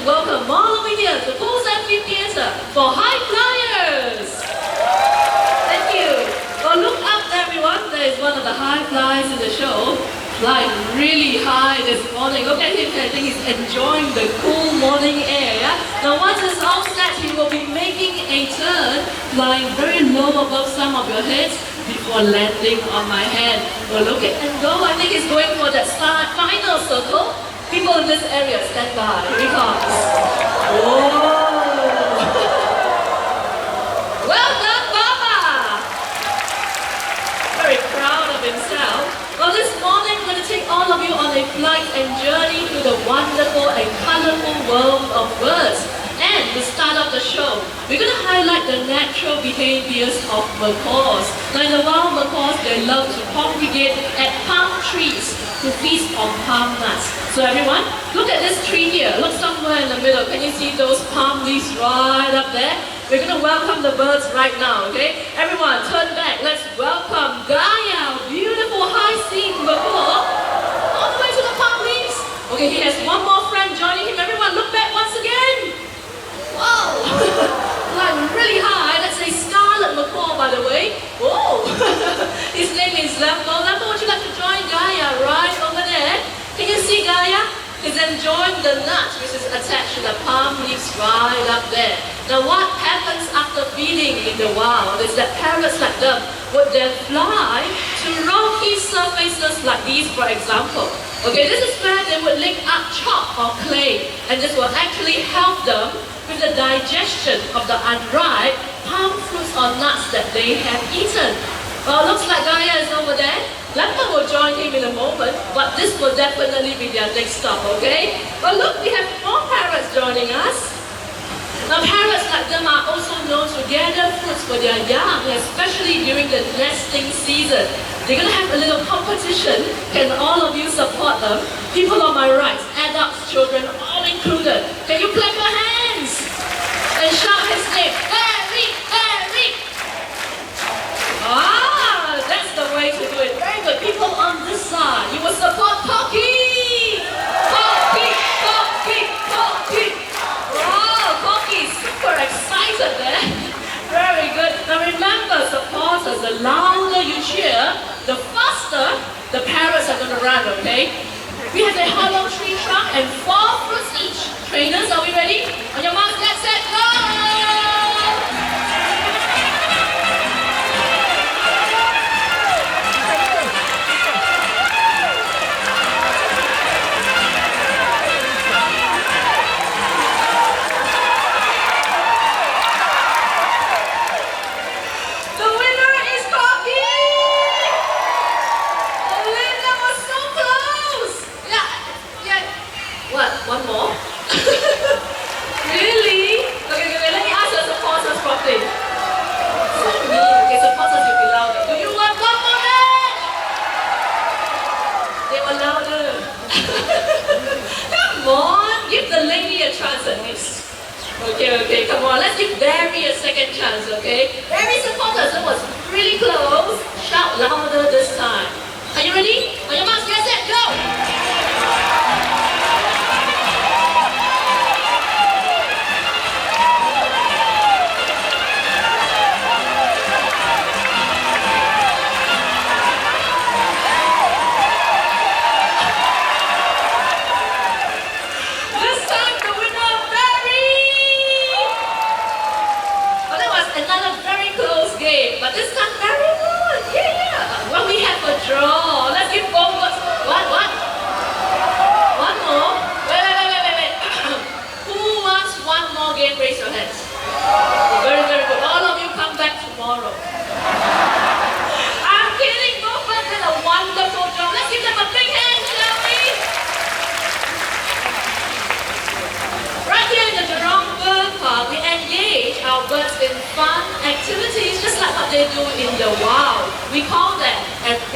Welcome all over here to Pulse Amphitheatre for High Flyers! Thank you. Well, look up everyone, there is one of the high flyers in the show, flying really high this morning. Look at him, I think he's enjoying the cool morning air. Yeah? Now once it's all set, he will be making a turn, flying very low above some of your heads before landing on my head. Well, look at and go, I think he's going for that final circle. People in this area, stand by. Here he comes. Whoa! Well done, Mama! Very proud of himself. Well, this morning I'm going to take all of you on a flight and journey through the wonderful and colorful world of birds. And to start off the show, we're going to highlight the natural behaviors of macaws. Now in the wild, macaws, they love to congregate at palm trees to feast on palm nuts. So everyone, look at this tree here. Look somewhere in the middle. Can you see those palm leaves right up there? We're going to welcome the birds right now, okay? Everyone, turn back. Let's welcome Gaia, beautiful high-seat macaw, all the way to the palm leaves. Okay, he has one more friend joining him. Everyone, look back once again. Wow! Flying really high. That's a scarlet macaw, by the way. Whoa! His name is Lambo. Lambo, would you like to join Gaia right over there? Can you see Gaia? He's enjoying the nut which is attached to the palm leaves right up there. Now what happens after feeding in the wild is that parrots like them would then fly to rocky surfaces like these, for example. Okay, this is where they would lick up chalk or clay, and this will actually help them with the digestion of the unripe palm fruits or nuts that they have eaten. Well, looks like Gaia is over there. Lambo will join him in a moment, but this will definitely be their next stop, okay? But look, we have more parrots joining us. Now parrots like them are also known to gather fruits for their young, especially during the nesting season. They're going to have a little competition. Can all of you support them? People on my right, adults, children, all included. Can you clap your hands? And shout his name, Harry, Harry! Ah, that's the way to do it. Very good. People on this side, you will support Pocky! Pocky, Pocky, Pocky! Wow, Pocky's super excited there. Very good. Now remember, supporters, the louder you cheer, the faster the parrots are going to run, okay? We have a hollow tree trunk and 4 fruits each. Trainers, are we ready? On your mark, get set, go! One more? Really? Okay, let me ask the supporters properly. So me, okay, supporters will be louder. Do you want one more match? They were louder. Come on, give the lady a chance at least. Okay, come on, let's give Barry a second chance, okay? Barry supporters, that was really close. Shout louder this time. Are you ready? On your marks, get set, go! But this time very good. Yeah. Well, we have a draw. Let's give both of us. What?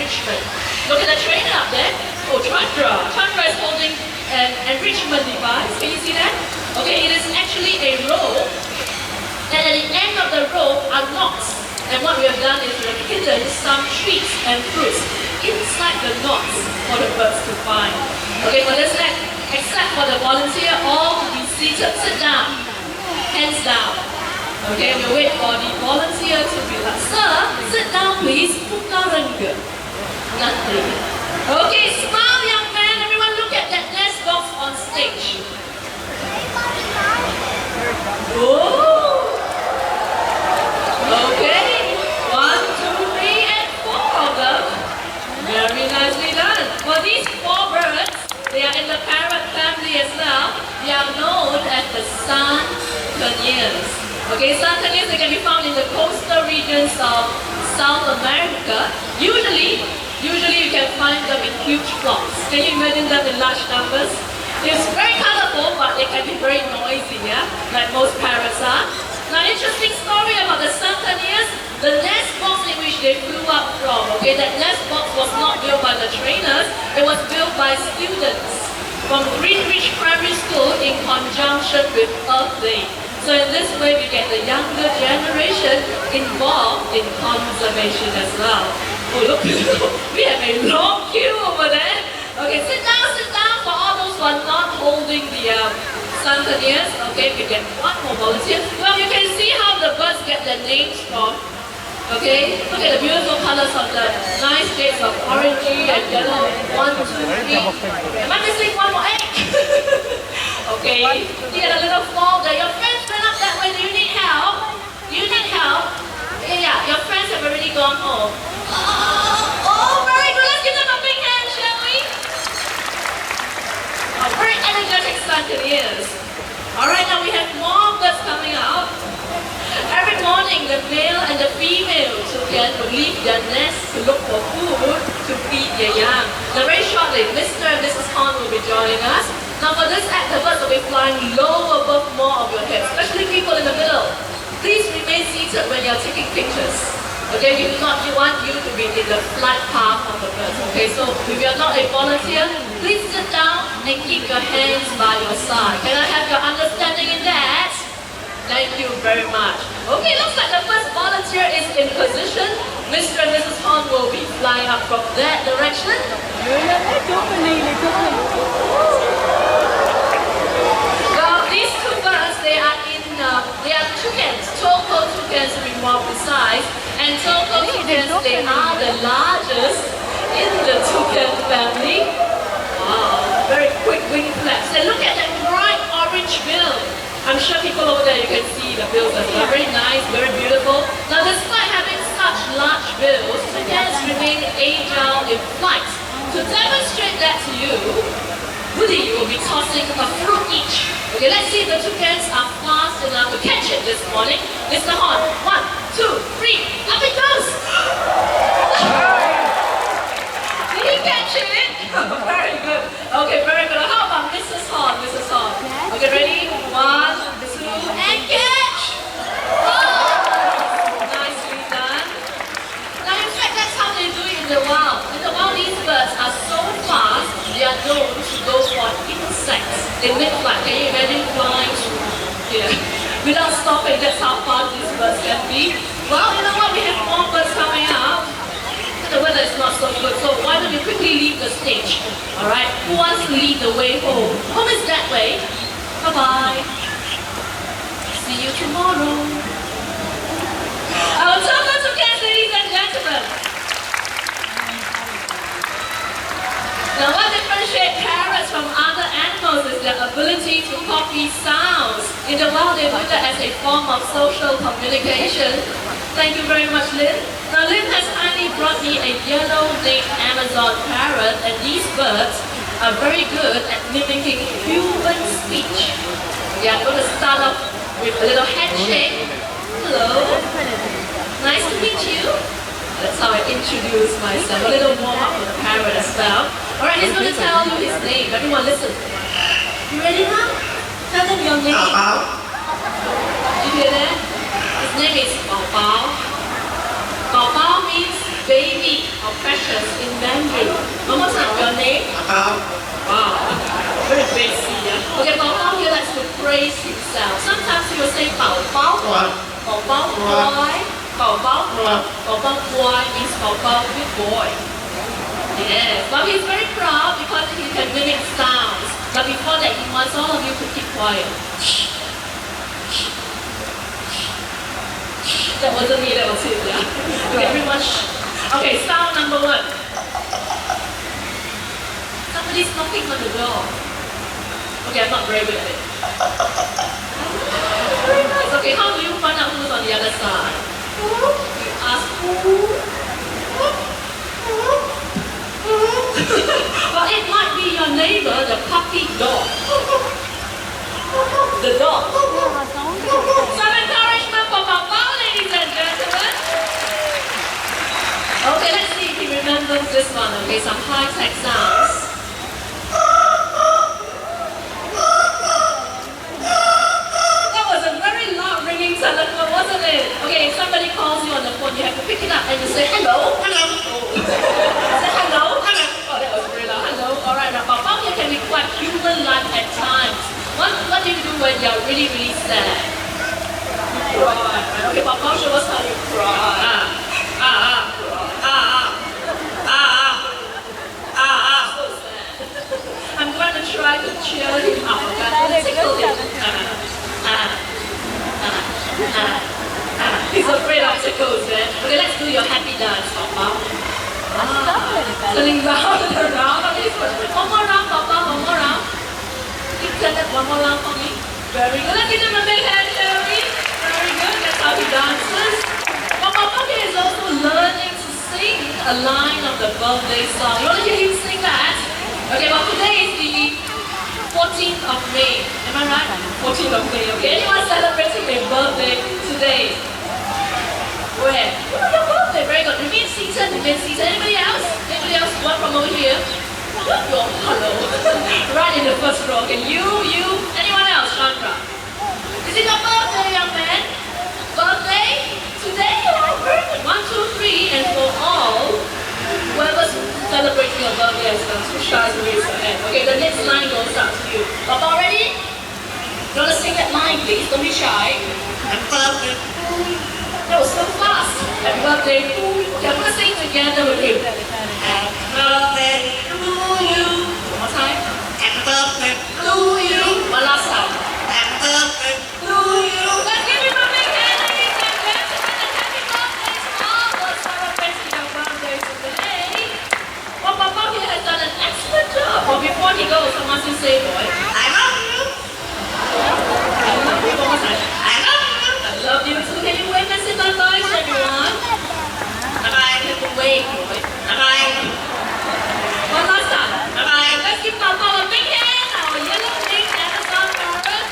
enrichment. Look at the trainer up there. Oh, Chandra. Chandra is holding an enrichment device. Can you see that? Okay, it is actually a rope. And at the end of the rope are knots. And what we have done is we have hidden some treats and fruits inside the knots for the birds to find. Okay, for this act, except for the volunteer, all to be seated. Sit down. Hands down. Okay, we'll wait for the volunteer to be like, sir, sit down please. Nothing. Okay, smile young man. Everyone look at that nest box on stage. Oh. Okay. 1, 2, 3, and 4 of them. Very nicely done. For these 4 birds, they are in the parrot family as well. They are known as the sojourners. Okay, sojourners, they can be found in the coastal regions of South America. Usually you can find them in huge flocks. Can you imagine them in large numbers? It's very colorful, but they can be very noisy, yeah? Like most parrots are. Now, interesting story about the sojourners. The nest box in which they flew up from, okay, that nest box was not built by the trainers, it was built by students from Greenwich Primary School in conjunction with Earth Day. So in this way, we get the younger generation involved in conservation as well. Oh look, we have a long queue over there. Okay, sit down for all those who are not holding the sojourners. Okay, we get one more volunteer. Well, you can see how the birds get their names from. Okay, look at the beautiful colors of the nice shades of orangey and yellow. 1, 2, 3. Am I missing one more egg? Okay, you get a little fall there. Your friends went up that way. Do you need help? Do you need help? Yeah, your friends have already gone home. Oh, very good. Let's give them a big hand, shall we? Oh, very energetic sojourners. Alright, now we have more birds coming out. Every morning, the male and the female toucan will leave their nest to look for food to feed their young. Now very shortly, Mr. and Mrs. Horn will be joining us. Now for this act, the birds will be flying low above more of your head, especially people in the middle. Please remain seated when you are taking pictures. Okay, we want you to be in the flight path of the birds. Okay, so if you are not a volunteer, please sit down and keep your hands by your side. Can I have your understanding in that? Thank you very much. Okay, looks like the first volunteer is in position. Mr. and Mrs. Horn will be flying up from that direction. Well, these 2 birds, they are toucans, Toko toucans to be more precise. And Toko toucans, they are the largest in the toucan family. Wow, very quick wing flaps. And look at that bright orange bill. I'm sure people over there, you can see the bills as well. Very nice, very beautiful. Now, despite having such large bills, toucans remain agile in flight. To demonstrate that to you, Woody will be tossing a fruit each. Okay, let's see if the toucans are fast enough to catch it this morning. Mr. Horn, 1, 2, 3, up it goes! Did he catch it? Very good. Okay, very good. How about Mrs. Horn? Mrs. Horn. Okay, ready? 1, 2, and catch! Oh! Nicely done. Now, in fact, that's how they do it in the wild. In the wild, these birds are so fast, they are known to go for insects. They mid-flight. Can you imagine flying without stopping? That's how fast these birds can be. Well, you know what? We have more birds coming out. The weather is not so good, so why don't you quickly leave the stage? Alright, who wants to lead the way home? Home is that way. Bye-bye. See you tomorrow. Our Toko toucans, ladies and gentlemen. Now what differentiates parrots from other animals is their ability to copy sounds. In the wild, they do that as a form of social communication. Thank you very much, Lynn. Now, Lynn has kindly brought me a yellow-naped Amazon parrot, and these birds are very good at mimicking human speech. We are going to start off with a little handshake. Hello. Nice to meet you. That's how I introduce myself. A little warm-up with the parrot as well. Alright, he's going to tell you his name. Everyone listen. You ready now? Tell them your name. Did you hear that? His name is Bao Bao. Bao Bao means baby or precious in Mandarin. One more time, your name? Wow, very basic, yeah? Okay, Bao Bao here likes to praise himself. Sometimes he will say Bao Bao, Bao Bao Boy, Bao Bao Bao Bao Boy means Bao Bao good boy. Yes, but he's very proud because he can mimic sounds. But before that, he wants all of you to keep quiet. That wasn't me, that was him, yeah? Okay, everyone, okay, sound number one. Somebody's knocking on the door. Okay, I'm not very good at it. Very nice. Okay, how do you find out who's on the other side? You ask who? Well, it might be your neighbor, the puppy dog. The dog. Some encouragement for Papa, ladies and gentlemen. Okay, let's see if he remembers this one. Okay, some high-tech sounds. That was a very loud ringing telephone, wasn't it? Okay, if somebody calls you on the phone, you have to pick it up and you say hello. Hello. Say hello. Hello. Oh, that was very loud. Hello. All right, now Papa here can be quite human-like at times. What do you do when you're really, really sad? You cry. Okay, Papa, show us how you cry. So sad. I'm going to try to cheer him up. I'm going to tickle him. He's afraid of tickles, man. Okay, let's do your happy dance, Papa. Turning round and around. Okay, one more round, Papa. One more round. Keep turning one more round for me. Very good. Let's give him a big hand, shall we? Very good. That's how he dances. But Papa is also learning to sing a line of the birthday song. You want to hear him sing that? Okay, well today is the 14th of May. Am I right? 14th of May. Okay, anyone celebrating their birthday today? Where? Oh, your birthday. Very good. Remain seated. Remain seated. Anybody else? Anybody else? One from over here. Hello. Right in the first row. Okay, you. Anyone else? Chandra. Is it your birthday, young man? Birthday? Today? Oh, very good. 1, 2, 3, and for all, whoever's celebrating your birthday has done two shy to raise your hand. Okay, the next line goes out to you. Papa, ready? You want to sing that line, please? Don't be shy. Happy birthday. That was so fast. Happy birthday. Okay, I'm going to sing together with you. Happy birthday to you. One more time. Happy birthday to you. One last time. Happy birthday to you. Let's give him a big hand, ladies and gentlemen. And happy birthday to all those celebrating their birthdays today. Well, Papa here has done an excellent job. But before he goes, I want to say, boy, I love you. I love you. One more time. I love you. I love you too. Can you wave and say bye-bye to everyone? Bye-bye. You have to wave, boy. Bye-bye. One last time. Bye-bye. Let's give Papa a big hand. Our yellow-winged Amazon parrot.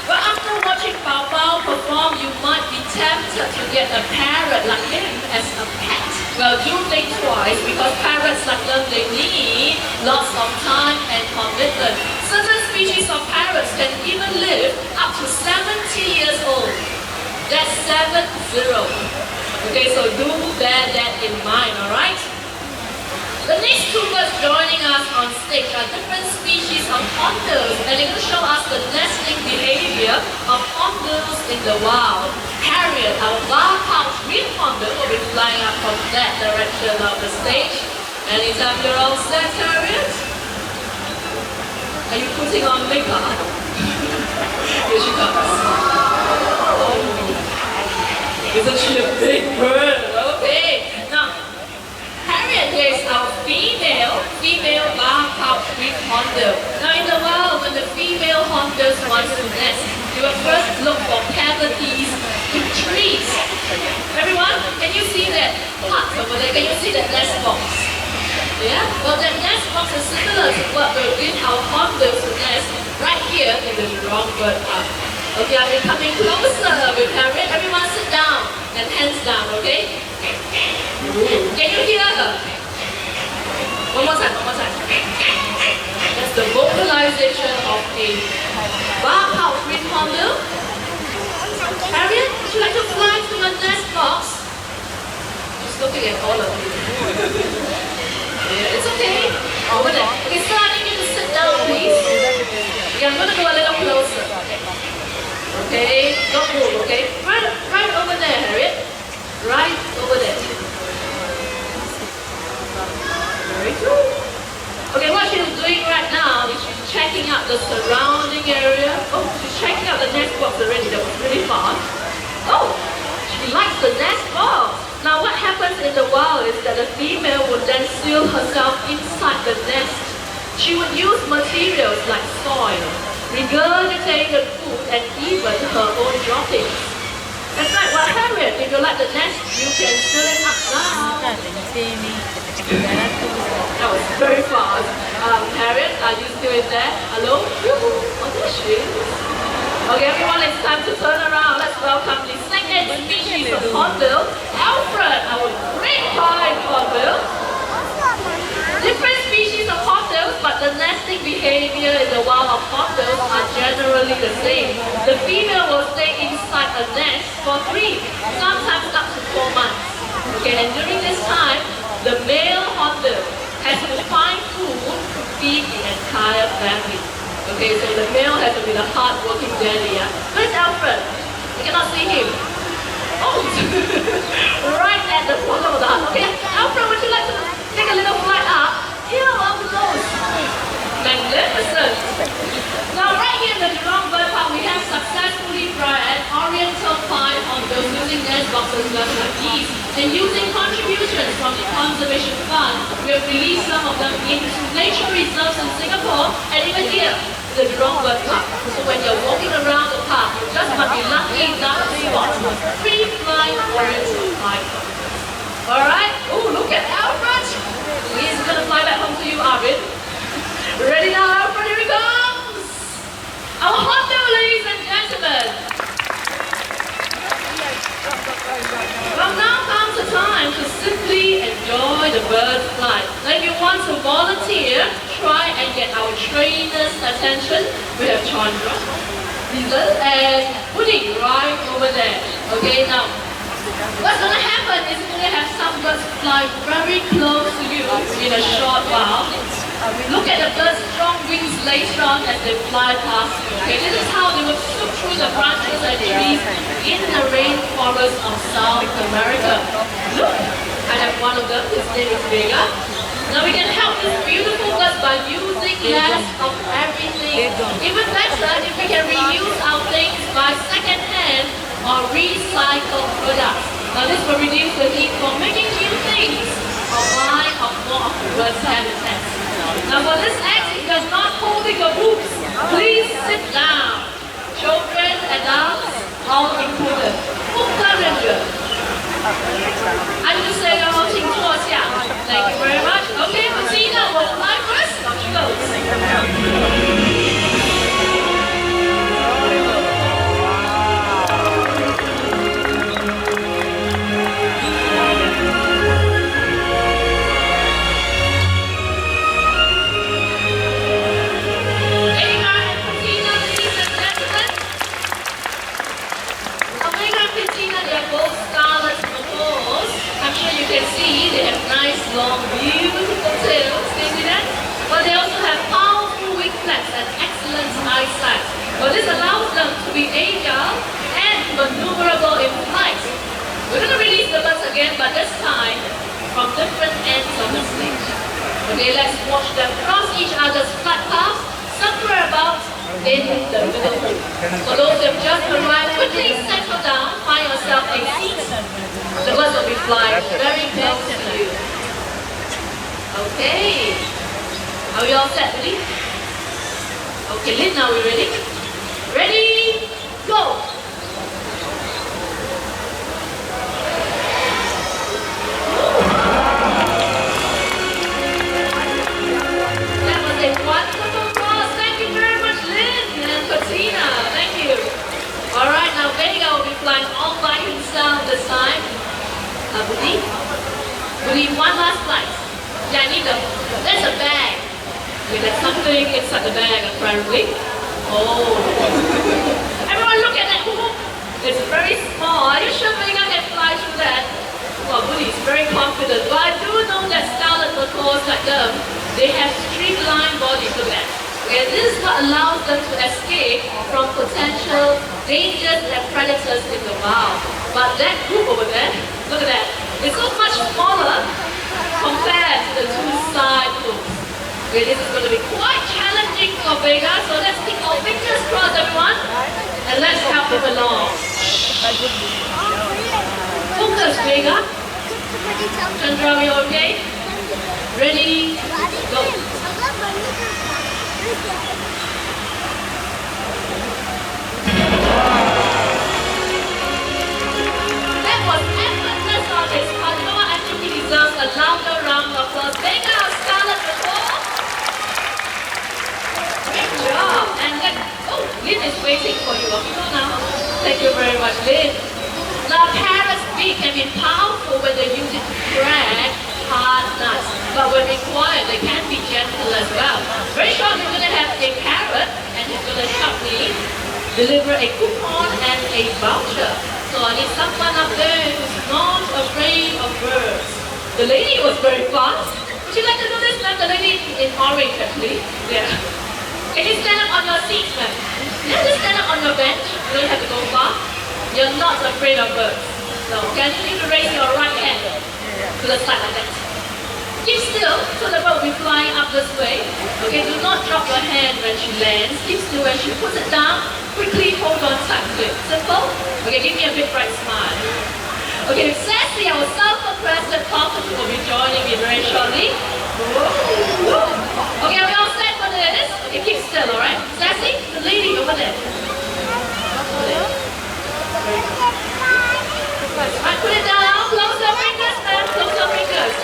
Well, after watching Papa perform, you might be tempted to get a parrot like him as a pet. Well, do think twice because parrots like them, they need lots of time and commitment. Certain species of parrots can even live up to 70 years old. That's 70. Okay, so do bear that in mind, alright? The next two birds joining us on stage are different species of hornbills, and they're going to show us the nesting behavior of hornbills in the wild. Harriet, our bar-pouched green hornbill, will be flying up from that direction of the stage. Anytime you're all set, Harriet? Are you putting on makeup? Here she comes. Oh, isn't she a big bird? Okay. Now, Harriet here is our female bar-pouched green hornbill. Now in the wild, when the female hornbills wants to nest, you will first look for cavities in trees. Everyone, can you see that part over there? Can you see that nest box? Yeah? Well, that nest box is similar to what will give our hornbills to nest right here in the Jurong bird park. Okay, I'll be coming closer with Harriet. Everyone sit down and hands down, okay? Can you hear her? One more time. That's the vocalization of a bar-pouched green hornbill. Harriet, would you like to fly to the nest box? Just looking at all of you. Yeah, it's okay. Over there. Okay, so I need you to sit down, please. Okay, I'm going to go a little closer. Okay, don't move, okay? Right over there, Harriet. Right over there. Very good. Okay, what she's doing right now is she's checking out the surrounding area. Oh, she's checking out the nest box already. That was really fast. Oh, she likes the nest box. Now what happens in the wild is that the female would then seal herself inside the nest. She would use materials like soil, regurgitated food, and even her own droppings. That's right, well Harriet, if you like the nest, you can fill it up now. That was very fast. Harriet, are you still in there? Hello? Oh, there she is. Okay, everyone, it's time to turn around. Let's welcome the second species of hornbill, Alfred, our great pine hornbill. Different species of hornbills, but the nesting behavior in the wild of hornbills are generally the same. The female will stay inside a nest for 3, sometimes up to 4 months. Okay, and during this time, the male hornbill has to find food to feed the entire family. Okay, so the male has to be the hard-working daddy. Where's Alfred? We cannot see him. Oh, right at the bottom of the hut. Okay, Alfred, would you like to take a little flight up? Yeah, up it goes. Magnificent. Now, right here in the Jurong Bird Park, we have successfully bred oriental pine hornbills using nest boxes just like these. And using contributions from the Conservation Fund, we have released some of them into nature reserves in Singapore and even here, the Jurong Bird Park. So when you're walking around the park, you just might be lucky enough to spot 3 flying oriental pine hornbills. Alright? Oh, look at Alfred! He's gonna fly back home to you, Arvin. Ready now, Alfred? Here he comes! Our hornbill, ladies and gentlemen! Well, now comes the time to simply enjoy the bird's flight. Now, if you want to volunteer, try and get our trainer's attention. We have Chandra, Diesel, and Woody right over there. Okay, now, what's going to happen is we're going to have some birds fly very close to you in a short while. Look at the birds' strong wings later on as they fly past you. Okay, this is how they will swoop through the branches and trees in the rainforest of South America. Look, I have one of them. His name is Vega. Now we can help these beautiful birds by using less of everything. Even better if we can reuse our things by second-hand or recycled products. Now this will reduce the need for making new things or buying more of the bird's habitats. Now for this act, if you're not holding your boobs, please sit down. Children, adults, all included. 不可忍着。I'm just saying I'm watching 坐下. Thank you very much. Okay, Bettina will fly first. Off she goes. Long, beautiful tails, can you see that? But they also have powerful wing flaps and excellent eyesight. Well, this allows them to be agile and maneuverable in flight. We're going to release the birds again, but this time from different ends of the stage. Okay, let's watch them cross each other's flight path, somewhere about in the middle. For those who have just arrived, quickly settle down, find yourself a seat. The birds will be flying very close to you. Okay. Are we all set, ready? Okay, Lynn, now we ready? Ready, go! That was a wonderful applause. Thank you very much, Lynn and Bettina. Thank you. Alright, now Vega will be flying all by himself this time. Woody? Woody, one last flight. Yeah, I need there's a bag. Okay, there's something inside the bag apparently. Oh. Everyone look at that hoop. It's very small. Are you sure Vega can fly through that? Well, Buddhist, very confident. But I do know that scarlet macaws like them, they have streamlined bodies to that. Okay, this is what allows them to escape from potential dangers and predators in the wild. But that group over there, look at that, it's so much smaller compared to the two side groups. Okay, this is going to be quite challenging for Vega, so let's keep our fingers crossed, everyone, and let's help him along. Focus, Vega. Chandra, are you okay? Ready? Go. That was effortless on his part. You know what? I think he deserves a louder round of applause. Vega, Scarlet before. Great job. And then, oh, Lynn is waiting for you. Okay, go now. Thank you very much, Lynn. Now, parrot's beak can be powerful when they use it to crack hard nuts. But when required, they can be gentle as well. Very shortly, we're going to have a parrot, and he's going to help me deliver a coupon and a voucher. So I need someone up there who's not afraid of birds. The lady was very fast. Would you like to do this, ma'am? The lady in orange, actually. Yeah. Can you stand up on your seats, ma'am? Yeah, just stand up on your bench. You don't have to go far. You're not afraid of birds. So can you need to raise your right hand to the side like that. Keep still, so the bird will be flying up this way. Okay, do not drop your hand when she lands. Keep still when she puts it down. Quickly hold on tight to it. Simple? Okay, give me a big bright smile. Okay, Sassy, our self-president talkative will be joining me very shortly. Okay, are we all set for this? Okay, keep still, alright? Sassy, the lady over there. Over there. Right, put it down. Close your fingers, ma'am. Close your fingers.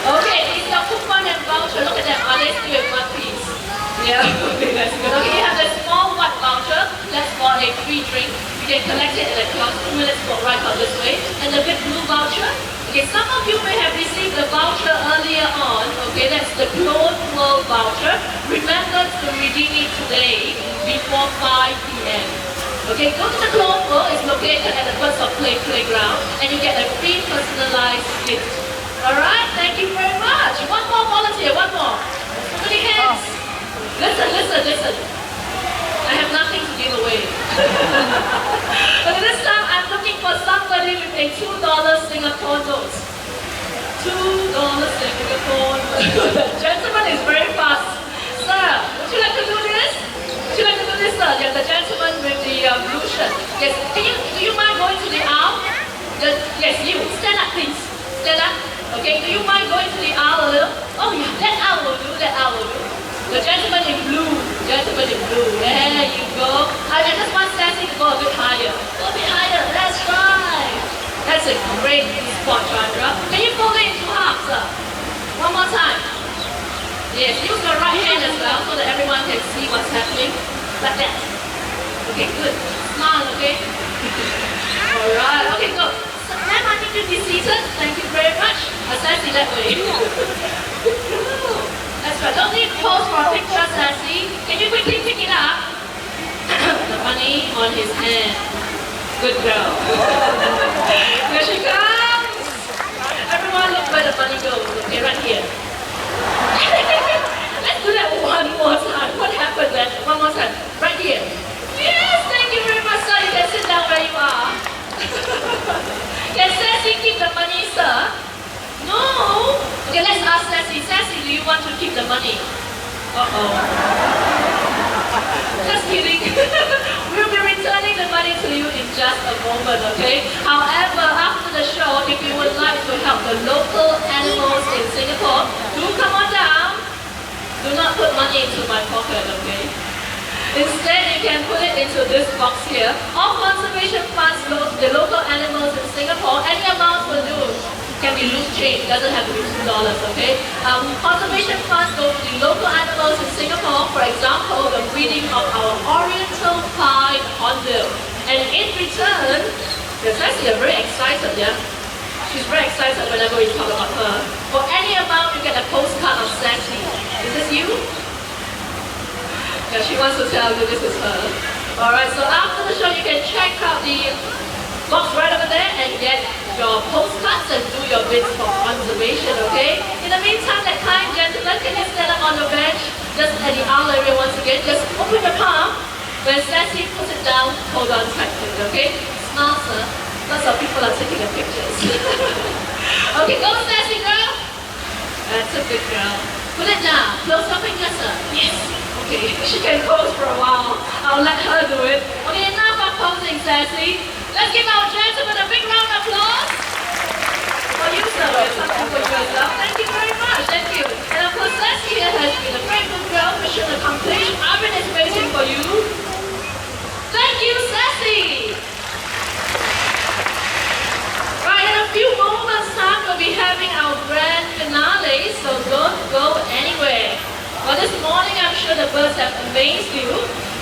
Okay, it's your coupon and voucher. Look at them. Are they still in one piece? Yeah, okay, that's good. Okay, you have the small white voucher. That's for a free drink. You can collect it at the kiosk. 2 minutes walk right out this way. And the big blue voucher. Okay, some of you may have received the voucher earlier on. Okay, that's the Clone World voucher. Remember to redeem it today before 5 p.m. Okay, go to the Clone World. It's located at the Birds of Play playground, and you get a free personalized gift. Alright, thank you very much. One more volunteer, one more. How many hands? Listen, listen, listen. I have nothing to give away. But this time I'm looking for somebody with a $2 Singapore note. $2 Singapore note. The gentleman is very fast. Sir, would you like to do this? Would you like to do this, sir? You're the gentleman with the blue shirt. Yes, do you mind going to the aisle? Yes, you. Stand up, please. Stand up. Okay, do you mind going to the aisle a little? Oh yeah, that aisle will do, that aisle will do. The gentleman in blue, gentleman in blue. There you go. I just want Sassy to go a bit higher. Go a bit higher, that's right. That's a great spot, Chandra. Can you fold it into half, sir? One more time. Yes, use your right hand as well so that everyone can see what's happening. Like that. Okay, good. Smile, okay? Alright, okay, go. So, ma'am, I need to be seated. Thank you very much. Sassy, that way. That's right. Don't need to pose for a picture, Sassy. Can you quickly pick it up? The money on his hand. Good girl. Here she comes. Everyone look where the money goes. Okay, right here. Let's do that one more time. What happened then? One more time. Right here. Yes, thank you very much, sir. You can sit down where you are. Can Sassy keep the money, sir? No. Okay, let's ask Sassy. Sassy, do you want to keep the money? Uh-oh. Just kidding. We'll be returning the money to you in just a moment, okay? However, after the show, if you would like to help the local animals in Singapore, do come on down. Do not put money into my pocket, okay? Instead, you can put it into this box here. All conservation funds go to the local animals in Singapore. Any amount will do. Can be loose change, doesn't have to be $2, okay? Conservation funds go to the local animals in Singapore, for example, the breeding of our oriental pied hornbill. And in return, the Sassy are very excited, yeah? She's very excited whenever we talk about her. For any amount, you get a postcard of Sassy. Is this you? Yeah, she wants to tell you this is her. Alright, so after the show, you can check out the box right over there and get your postcards and do your bits for conservation, okay? In the meantime, that kind gentleman, can you stand up on the bench just at the aisle area once again? Just open your palm. When Sassy puts it down, hold on tightly, okay? Smile, sir. Lots of people are taking the pictures. Okay, go Sassy girl. That's a good girl. Put it down. Close your fingers, sir. Yes. Okay, she can pose for a while. I'll let her do it. Okay, enough of posing, Sassy. Let's give our gentlemen a big round of applause. For you, sir, with something for yourself. Thank you very much. Thank you. And of course, Sassy here has been a great good girl. Mission accomplished. Arvin is waiting for you. Thank you, Sassy. Right, in a few moments time, we'll be having our grand finale, so don't go anywhere. Well, this morning, I'm sure the birds have amazed you,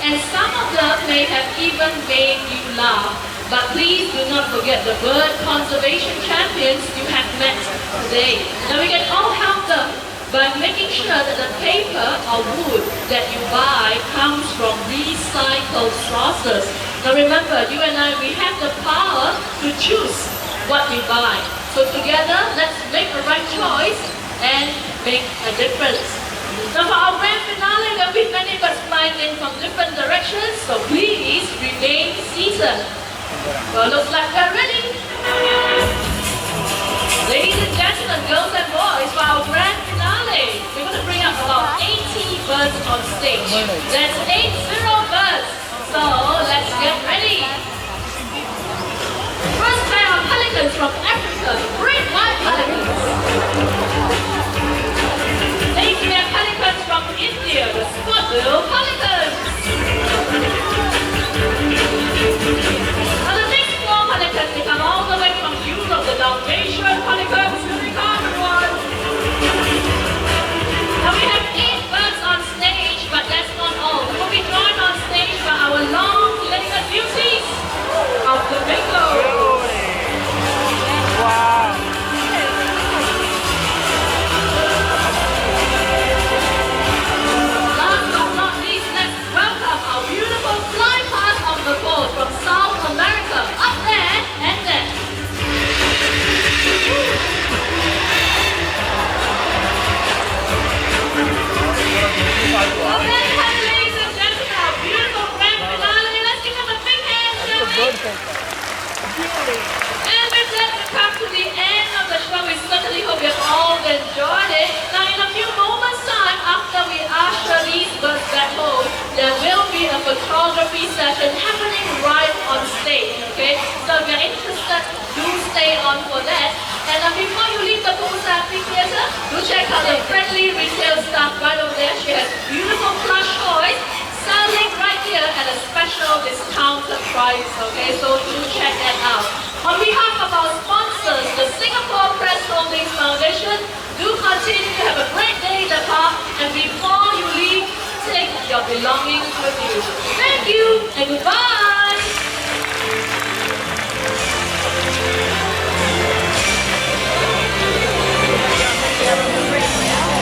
and some of them may have even made you laugh. But please do not forget the bird conservation champions you have met today. Now, we can all help them by making sure that the paper or wood that you buy comes from recycled sources. Now remember, you and I, we have the power to choose what we buy. So together, let's make the right choice and make a difference. Now for our grand finale, there will be many birds flying in from different directions, so please remain seated. Well, looks like we're ready. Ladies and gentlemen, girls and boys, for our grand finale, we're going to bring up about 80 birds on stage. That's 80 birds. So let's get ready. First pair of pelicans from Africa, great white pelicans. Next we have pelicans from India, the spot-bill pelicans. Now the next four pelicans, they come all the way from Europe, the Dalmatian pelicans. Here we come, everyone. Now we have 8 birds on stage, but that's not all. We will be joined on stage by our long-legged beauties of the bingo. Wow. Last but not least, let's welcome our beautiful fly past of the boat from South America. Up there and there. Well, very happy, ladies and gentlemen, our beautiful grand finale. Let's give them a big hand, shall we? And with that, we come to the end of the show. We certainly hope you all enjoyed it. Now, in a few moments' time, after we usher these birds back home, there will be a photography session happening right on stage, okay? So if you're interested, do stay on for that. And before you leave the poolside theater, do check out the friendly retail staff right over there. She has beautiful plush toys selling right here at a special discounted price, okay? So do check that out. On behalf of our sponsors, the Singapore Press Holdings Foundation, do continue to have a great day in the park, and before you leave, take your belongings with you. Thank you and goodbye.